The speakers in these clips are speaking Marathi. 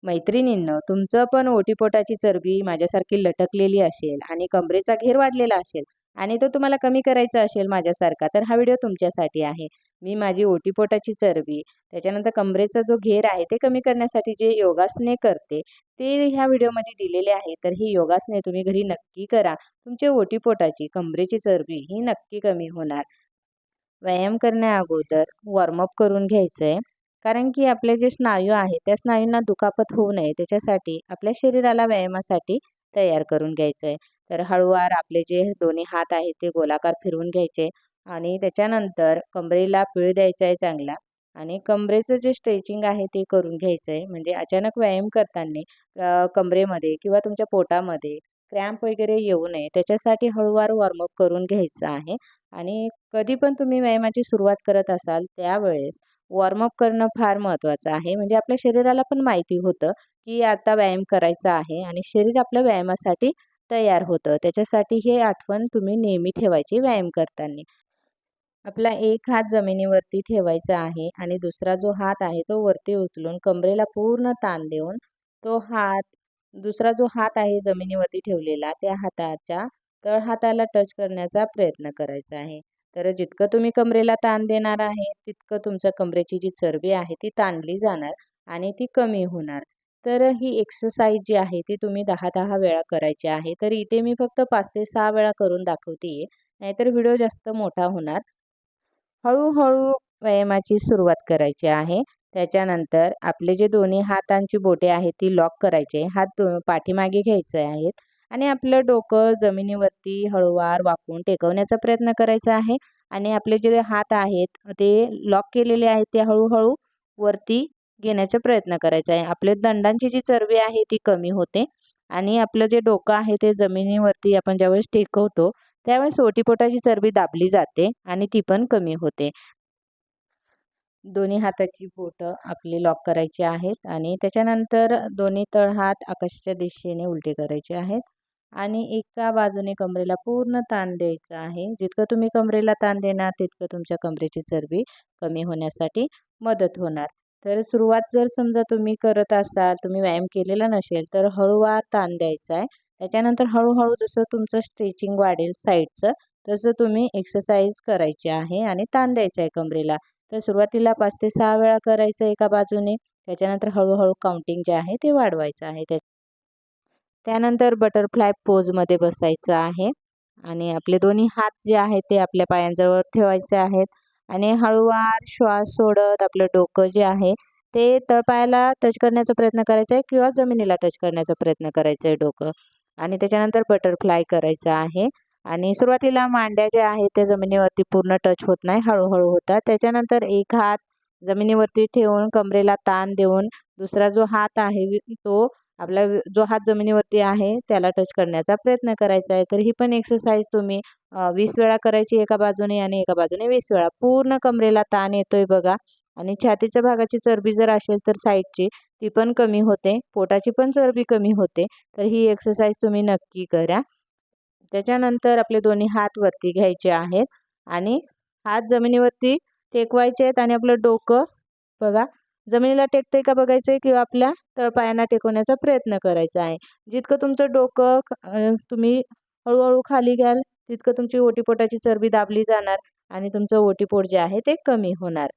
मैत्रिणींनो, तुमचं पण ओटीपोटाची चरबी माझ्यासारखी लटकलेली असेल आणि कमरेचा घेर वाढलेला असेल आणि तो तुम्हाला कमी करायचा असेल माझ्यासारखा, तर हा व्हिडिओ तुमच्यासाठी आहे. मी माझी ओटीपोटाची चरबी, त्याच्यानंतर कमरेचा जो घेर आहे ते कमी करण्यासाठी जे योगासने करते, ते ह्या व्हिडिओमध्ये दिलेले आहे. तर ही योगासने तुम्ही घरी नक्की करा. तुमच्या ओटीपोटाची, कमरेची चरबी ही नक्की कमी होणार. व्यायाम करण्याअगोदर वॉर्मअप करून घ्यायचं आहे. कारण की आपले जे स्नायू आहेत त्या स्नायूंना दुखापत होऊ नये त्याच्यासाठी आपल्या शरीराला व्यायामासाठी तयार करून घ्यायचं आहे. तर हळूवार आपले जे दोन्ही हात आहेत ते गोलाकार फिरवून घ्यायचे आणि त्याच्यानंतर कमरेला पीळ द्यायचा आहे चांगला आणि कमरेचं जे स्ट्रेचिंग आहे ते करून घ्यायचं आहे. म्हणजे अचानक व्यायाम करताना कमरेमध्ये किंवा तुमच्या पोटामध्ये क्रॅम्प वगैरे येऊ नये त्याच्यासाठी हळूवार वॉर्मअप करून घ्यायचं आहे. आणि कधी पण तुम्ही व्यायामाची सुरुवात करत असाल त्यावेळेस वॉर्मअप करणं फार महत्त्वाचं आहे. म्हणजे आपल्या शरीराला पण माहिती होतं की आता व्यायाम करायचा आहे आणि शरीर आपल्या व्यायामासाठी तयार होतं. त्याच्यासाठी हे आठवण तुम्ही नेहमी ठेवायची व्यायाम करताना. आपला एक हात जमिनीवरती ठेवायचा आहे आणि दुसरा जो हात आहे तो वरती उचलून कमरेला पूर्ण ताण देऊन तो हात दुसरा जो हात आहे जमिनीवरती ठेवलेला त्या हाताच्या तळहाताला टच करण्याचा प्रयत्न करायचा आहे. तर जितकं तुम्ही कमरेला ताण देणार आहे तितकं तुमच्या कमरेची जी चरबी आहे ती ताणली जाणार आणि ती कमी होणार. तर ही एक्सरसाइज जी आहे ती तुम्ही 10-10 वेळा करायची आहे. तर इथे मी फक्त 5 ते 6 वेळा करून दाखवते नाहीतर व्हिडिओ जास्त मोठा होणार. हळूहळू व्यायामाची सुरुवात करायची आहे. त्याच्यानंतर आपले जे दोन्ही हातांची बोटे आहेत ती लॉक करायचे. हात पाठीमागे घ्यायचे आहेत आणि आपलं डोकं जमिनीवरती हळूवार वाकून टेकवण्याचा प्रयत्न करायचा आहे आणि आपले जे हात आहेत ते लॉक केलेले आहेत ते हळूहळू वरती घेण्याचा प्रयत्न करायचा आहे. आपले दंडांची जी चरबी आहे ती कमी होते आणि आपलं जे डोकं आहे ते जमिनीवरती आपण ज्यावेळेस टेकवतो त्यावेळेस ओटीपोटाची चरबी दाबली जाते आणि ती पण कमी होते. दोन्ही हाताची बोटं आपली लॉक करायची आहेत आणि त्याच्यानंतर दोन्ही तळहात आकाशाच्या दिशेने उलटे करायचे आहेत आणि एका बाजूने कमरेला पूर्ण ताण द्यायचा आहे. जितकं तुम्ही कमरेला ताण देणार तितकं तुमच्या कमरेची चरबी कमी होण्यासाठी मदत होणार. तर सुरुवात जर समजा तुम्ही करत असाल, तुम्ही व्यायाम केलेला नसेल तर हळूवार ताण द्यायचा आहे. त्याच्यानंतर हळूहळू जसं तुमचं स्ट्रेचिंग वाढेल साईडचं तसं तुम्ही एक्सरसाइज करायची आहे आणि ताण द्यायचा आहे कमरेला. तर सुरुवातीला 5 ते 6 वेळा करायचं एका बाजूने. त्याच्यानंतर हळूहळू काउंटिंग जे आहे ते वाढवायचं आहे. त्यानंतर बटरफ्लाय पोजमध्ये बसायचं आहे आणि आपले दोन्ही हात जे आहेत ते आपल्या पायांजवळ ठेवायचे आहेत आणि हळूवार श्वास सोडत आपलं डोकं जे आहे ते तळपायाला टच करण्याचा प्रयत्न करायचा आहे किंवा जमिनीला टच करण्याचा प्रयत्न करायचा आहे डोकं आणि त्याच्यानंतर बटरफ्लाय करायचा आहे. आणि सुरुवातीला मांड्या ज्या आहेत त्या जमिनीवरती पूर्ण टच होत नाही, हळूहळू होतात. त्याच्यानंतर एक हात जमिनीवरती ठेवून कमरेला ताण देऊन दुसरा जो हात आहे तो आपला जो हात जमिनीवरती आहे त्याला टच करण्याचा प्रयत्न करायचा आहे. तर ही पण एक्सरसाइज तुम्ही 20 वेळा करायची एका बाजूने आणि एका बाजूने 20 वेळा. पूर्ण कमरेला ताण येतोय बघा आणि छातीच्या भागाची चरबी जर असेल तर साईडची ती पण कमी होते, पोटाची पण चरबी कमी होते. तर ही एक्सरसाइज तुम्ही नक्की करा. त्याच्यानंतर आपले दोन्ही हात वरती घ्यायचे आहेत आणि हात जमिनीवरती टेकवायचे आहेत आणि आपलं डोकं बघा जमिनीला टेकतंय का बघायचं आहे किंवा आपल्या तळपायांना टेकवण्याचा प्रयत्न करायचा आहे. जितकं तुमचं डोकं तुम्ही हळूहळू खाली घ्याल तितकं तुमची ओटीपोटाची चरबी दाबली जाणार आणि तुमचं ओटीपोट जे आहे ते कमी होणार.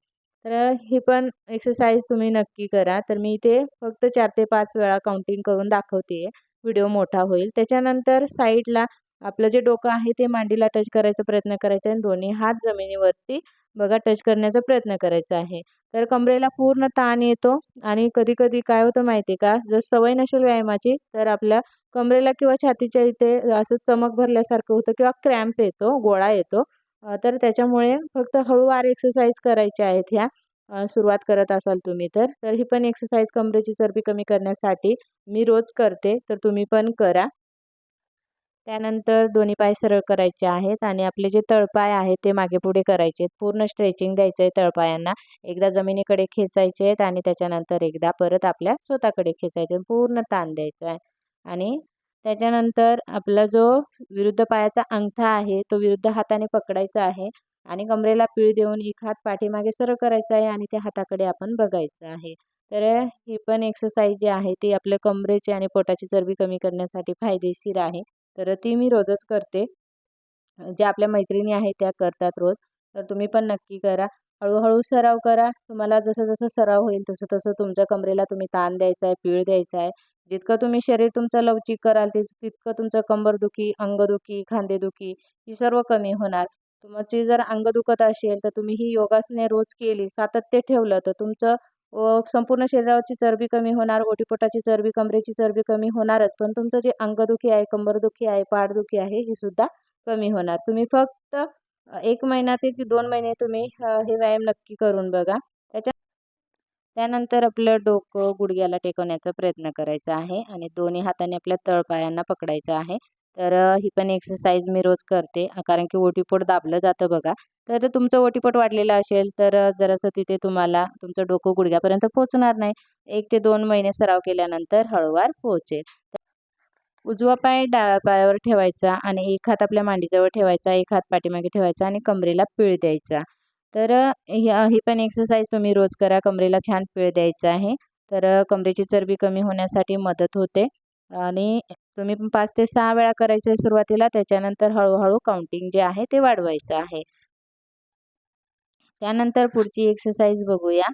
तर ही पण एक्सरसाइज तुम्ही नक्की करा. तर मी इथे फक्त 4 ते 5 वेळा काउंटिंग करून दाखवते. व्हिडिओ मोठा होईल. त्याच्यानंतर साईडला आपलं जे डोकं आहे ते मांडीला टच करायचा प्रयत्न करायचा आहे आणि दोन्ही हात जमिनीवरती बघा टच करण्याचा प्रयत्न करायचा आहे. तर कमरेला पूर्ण ताण येतो आणि कधी-कधी काय होतं माहिती आहे का? जर सवय नसेल व्यायामाची तर आपल्या कमरेला किंवा छातीच्या इथे असं चमक भरल्यासारखं होतं किंवा क्रॅम्प येतो, गोळा येतो. तर त्याच्यामुळे फक्त हळूवार एक्सरसाइज करायच्या आहेत ह्या. सुरुवात करत असाल तुम्ही तर. तर ही पण एक्सरसाइज कमरेची चरबी कमी करण्यासाठी मी रोज करते, तर तुम्ही पण करा. त्यानंतर दोन्ही पाय सरळ करायचे आहेत आणि आपले जे तळपाय आहेत ते मागे पुढे करायचे आहेत. पूर्ण स्ट्रेचिंग द्यायचं आहे तळपायांना. एकदा जमिनीकडे खेचायचे आहेत आणि त्याच्यानंतर एकदा परत आपल्या स्वतःकडे खेचायचे पूर्ण ताण द्यायचा आहे. आणि त्याच्यानंतर आपला जो विरुद्ध पायाचा अंगठा आहे तो विरुद्ध हाताने पकडायचा आहे आणि कमरेला पीळ देऊन एक हात पाठीमागे सरळ करायचा आहे आणि त्या हाताकडे आपण बघायचं आहे. तर ही पण एक्सरसाइज जी आहे ती आपल्या कमरेची आणि पोटाची चरबी कमी करण्यासाठी फायदेशीर आहे. तर ती मी रोजच करते. ज्या आपल्या मैत्रिणी आहेत त्या करतात रोज. तर तुम्ही पण नक्की करा. हळू सराव करा. तुम्हाला जसं सराव होईल तसं तुमच्या कमरेला तुम्ही ताण द्यायचा आहे, पीळ द्यायचा आहे. जितकं तुम्ही शरीर तुमचं लवचिक कराल तितकं तुमचं कंबरदुखी, अंगदुखी, खांदेदुखी ही सर्व कमी होणार. तुमची जर अंग दुखत असेल तर तुम्ही ही योगासने रोज केली, सातत्य ठेवलं तर तुमचं संपूर्ण शरीरावरची चरबी कमी होणार, ओटीपोटाची चरबी, कमरेची चरबी कमी होणारच. पण तुमचं जे अंगदुखी आहे, कंबरदुखी आहे, पाठदुखी आहे ही सुद्धा कमी होणार. तुम्ही फक्त 1 महिना ते 2 महिने तुम्ही हे व्यायाम नक्की करून बघा. त्यानंतर आपलं डोकं गुडघ्याला टेकवण्याचा प्रयत्न करायचा आहे आणि दोन्ही हाताने आपल्या तळपायांना पकडायचं आहे. तर ही पण एक्सरसाइज मी रोज करते कारण की ओटीपोट दाबलं जातं बघा. तर तुमचं ओटीपोट वाढलेलं असेल तर जरासं तिथे तुम्हाला तुमचं डोकं गुडघ्यापर्यंत पोहोचणार नाही. 1 ते 2 महिने सराव केल्यानंतर हळूवार पोहोचेल. उजवा पाय डाव्या पायावर ठेवायचा आणि एक हात आपल्या मांडीजवळ ठेवायचा, एक हात पाठीमागे ठेवायचा आणि कमरेला पीळ द्यायचा. तर ही पण एक्सरसाइज तुम्ही रोज करा. कमरेला छान पीळ द्यायचा आहे. तर कमरेची चरबी कमी होण्यासाठी मदत होते आणि तुम्ही 5 ते 6 वेळा करायचं आहे सुरुवातीला. त्याच्यानंतर हळू काउंटिंग जे आहे ते वाढवायचं आहे. त्यानंतर पुढची एक्सरसाइज बघूया.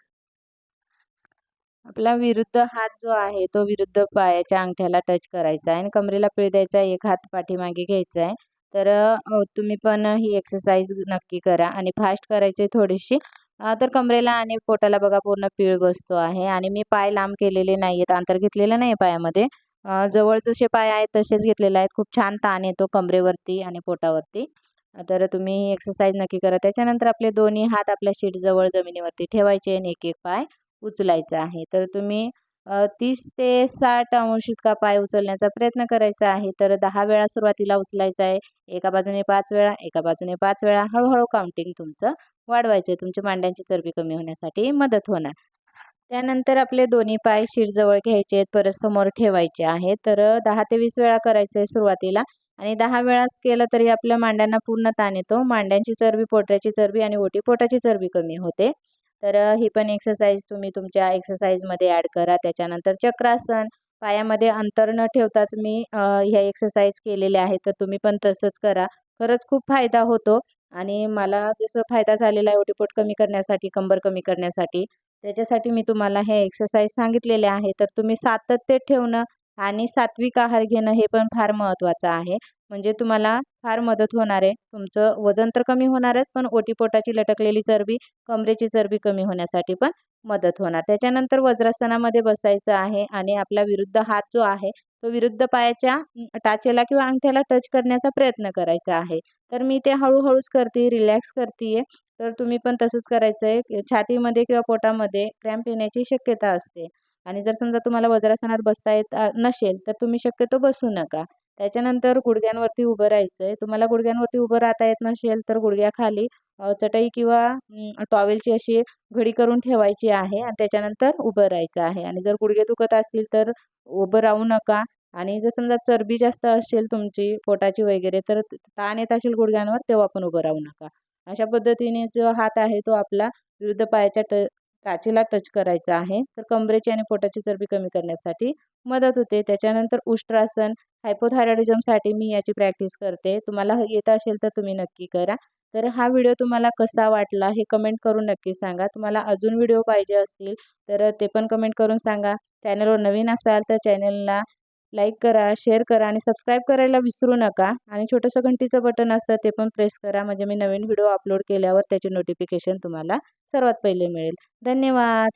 आपला विरुद्ध हात जो आहे तो विरुद्ध पायाच्या अंगठ्याला टच करायचा आहे आणि कमरेला पीळ द्यायचा आहे. एक हात पाठीमागे घ्यायचा आहे. तर तुम्ही पण ही एक्सरसाइज नक्की करा आणि फास्ट करायची थोडीशी. तर कमरेला आणि पोटाला बघा पूर्ण पीळ बसतो आहे आणि मी पाय लांब केलेले नाहीयेत, अंतर घेतलेलं नाही पायामध्ये. जवळ जसे पाय आहेत तसेच घेतलेले आहेत. खूप छान ताण येतो कमरेवरती आणि पोटावरती. तर तुम्ही ही एक्सरसाइज नक्की करा. त्याच्यानंतर आपले दोन्ही हात आपल्या शीटजवळ जमिनीवरती ठेवायचे आणि एक-एक पाय उचलायचा आहे. तर तुम्ही 30 ते 60 अंश इतका पाय उचलण्याचा प्रयत्न करायचा आहे. तर 10 वेळा सुरुवातीला उचलायचा आहे. एका बाजूने 5 वेळा, एका बाजूने 5 वेळा. हळू काउंटिंग तुमचं वाढवायचं आहे. तुमच्या मांड्यांची चरबी कमी होण्यासाठी मदत होणार. त्यानंतर आपले दोन्ही पाय शीटजवळ घ्यायचे आहेत. परत समोर ठेवायचे आहेत. तर 10 ते 20 वेळा करायचं आहे सुरुवातीला आणि 10 वेळाच केलं तरी आपल्या मांड्यांना पूर्ण ताण येतो. मांड्यांची चरबी, पोटाची चरबी आणि ओटीपोटाची चरबी कमी होते. तर ही पण एक्सरसाइज तुम्ही तुमच्या एक्सरसाइजमध्ये ॲड करा. त्याच्यानंतर चक्रासन, पायामध्ये अंतर न ठेवताच मी ह्या एक्सरसाइज केलेल्या आहेत. तर तुम्ही पण तसंच करा. खरंच खूप फायदा होतो आणि मला जसं फायदा झालेला आहे ओटीपोट कमी करण्यासाठी, कंबर कमी करण्यासाठी, त्याच्यासाठी मी तुम्हाला हे एक्सरसाइज सांगितलेले आहे. तर तुम्ही सातत्य ठेवणं आणि सात्विक आहार घेणं हे पण फार महत्त्वाचं आहे. म्हणजे तुम्हाला फार मदत होणार आहे. तुमचं वजन तर कमी होणारच, पण ओटीपोटाची लटकलेली चरबी, कमरेची चरबी कमी होण्यासाठी पण मदत होणार. त्याच्यानंतर वज्रासनामध्ये बसायचं आहे आणि आपला विरुद्ध हात जो आहे, तो विरुद्ध पायाच्या टाचेला किंवा अंगठ्याला टच करण्याचा प्रयत्न करायचा आहे. तर मी ते हळूच करते, रिलॅक्स करते तर तुम्ही पण तसंच करायचं आहे. छातीमध्ये किंवा पोटामध्ये क्रॅम्प येण्याची शक्यता असते आणि जर समजा तुम्हाला वज्रासनात बसता येत नसेल, तर तुम्ही शक्यतो बसू नका. त्याच्यानंतर गुडघ्यांवरती उभं राहायचं आहे. तुम्हाला गुडघ्यांवरती उभं राहता येत नसेल, तर गुडघ्याखाली चटई किंवा टॉवेलची अशी घडी करून ठेवायची आहे आणि त्याच्यानंतर उभं राहायचं आहे आणि जर गुडघे दुखत असतील, तर उभं राहू नका आणि जर समजा चरबी जास्त असेल तुमची पोटाची वगैरे, तर ताण येत असेल गुडघ्यांवर, तेव्हा पण उभं राहू नका. अशा पद्धतीने जो हात आहे तो आपला विरुद्ध पायाच्या टाचेला टच करायचा आहे. तर कमरेची आणि पोटाची चरबी कमी करण्यासाठी मदत होते. त्याच्यानंतर उष्ट्रासन, हायपोथायरॉइडिझमसाठी मी याची प्रॅक्टिस करते. तुम्हाला येत असेल तर तुम्ही नक्की करा. तर हा व्हिडिओ तुम्हाला कसा वाटला हे कमेंट करून नक्की सांगा. तुम्हाला अजून व्हिडिओ पाहिजे असतील तर ते पण कमेंट करून सांगा. चॅनलवर नवीन असाल तर चॅनलला लाईक करा, शेअर करा आणि सबस्क्राईब करायला विसरू नका आणि छोटंसं घंटीचं बटन असतं ते पण प्रेस करा म्हणजे मी नवीन व्हिडिओ अपलोड केल्यावर त्याचे नोटिफिकेशन तुम्हाला सर्वात पहिले मिळेल. धन्यवाद.